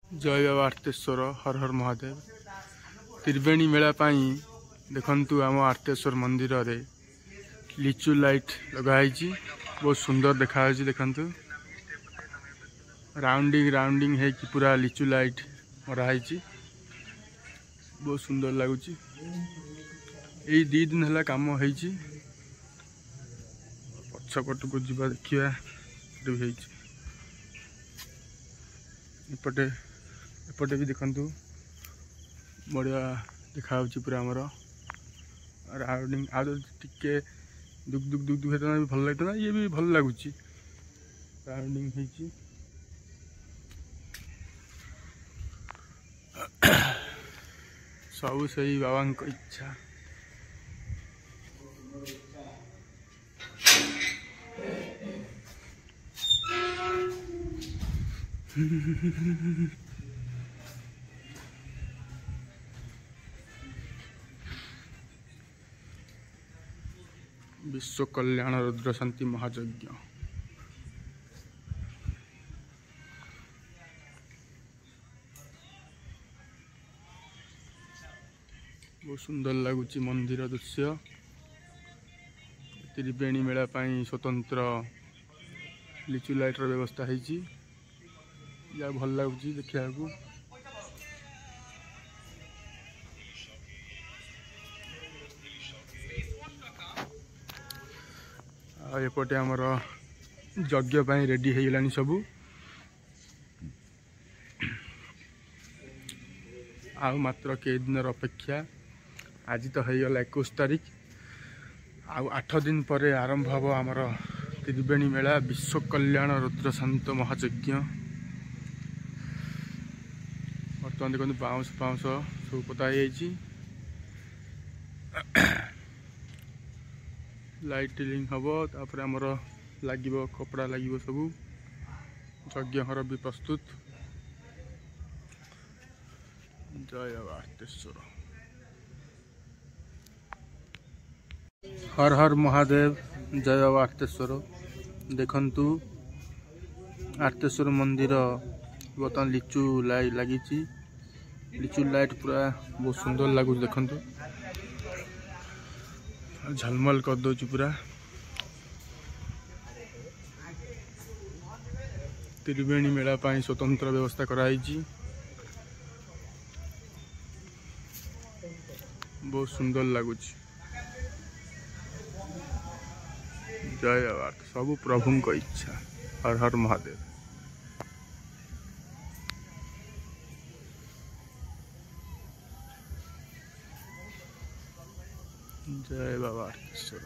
जय बाबा आर्तेश्वर हर हर महादेव। त्रिवेणी मेला देखंतु आम आर्तेश्वर मंदिर रे लिचु लाइट लगाई बहुत सुंदर देखा देखंतु राउंडिंग राउंडिंग है कि पूरा लिचु लाइट मराई बहुत सुंदर लगुच। यही 2 दिन है काम हो पछपट को जीवा देखा एपटे एपटे भी देखंतु बढ़िया देखा पूरा आमर राउंडिंग आ टिके दुख दुख दुख दुख होता भी भल लगता ये भी भल लगुच राउंडिंग है सब सही बाबा इच्छा। विश्व कल्याण रुद्र शांति महायज्ञ बहुत सुंदर लगुच मंदिर दृश्य। त्रिवेणी मेला स्वतंत्र लिचु लाइटर व्यवस्था है भल लगुच देखा। एपटे आमर यज्ञ रेडी हो गलानी सबू आ मात्र कई दिन अपेक्षा। आज तो होगला 21 तारीख आ 8 दिन पर आरंभ हम आमर त्रिवेणी मेला विश्व कल्याण रुद्र शांत महायज्ञ। बर्तमान देखो बाउंस फाउंस सब पोता लाइटिंग हम तापर आमर लगे कपड़ा लगे सब यज्ञ भी प्रस्तुत। जय बाबा आर्तेश्वर हर हर महादेव। जय बाबा आर्तेश्वर देखंतु आर्तेश्वर मंदिर बर्तमान लिचु लाइट लगी लिचु लाइट पूरा बहुत सुंदर लगुच देखंतु झलमल कर दो पूरा। त्रिवेणी मेला स्वतंत्र व्यवस्था कराई बहुत सुंदर लगुच। जय बाबा सब प्रभु को इच्छा। हर हर महादेव। जय बाबा आर्तेश्वर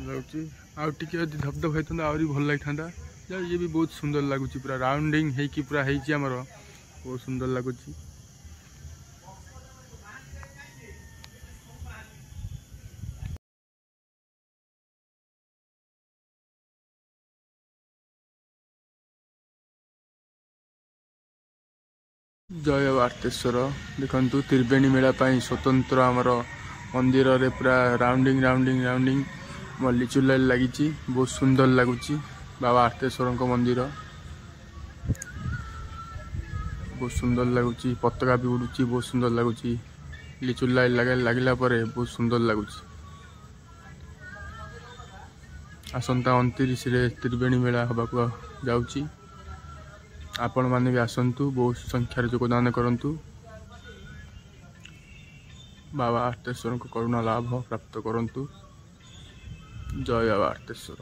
लगुच आगे धपधप होता आहरी भल लगी ये भी बहुत सुंदर लगुच पूरा राउंडिंग है कि पूरा आमर बहुत सुंदर लगुच। जय बाबा आर्तेश्वर देखंतु त्रिवेणी मेला स्वतंत्र आमर मंदिर रे पूरा राउंडिंग राउंडिंग राउंडिंग लिचु लाइट लगी बहुत सुंदर लगुच। बाबा आर्तेश्वर मंदिर बहुत सुंदर लगुच पताका भी उड़ुची बहुत सुंदर लगुच लिचु लाइट लगला बहुत सुंदर लगुच। आसंता 29 रे त्रिवेणी मेला हवा जाउची आपण माने भी आसंतु बहुत संख्यार योगदान करंतु बाबा आर्तेश्वर को करुणा लाभ प्राप्त करंतु। जय बाबा आर्तेश्वर।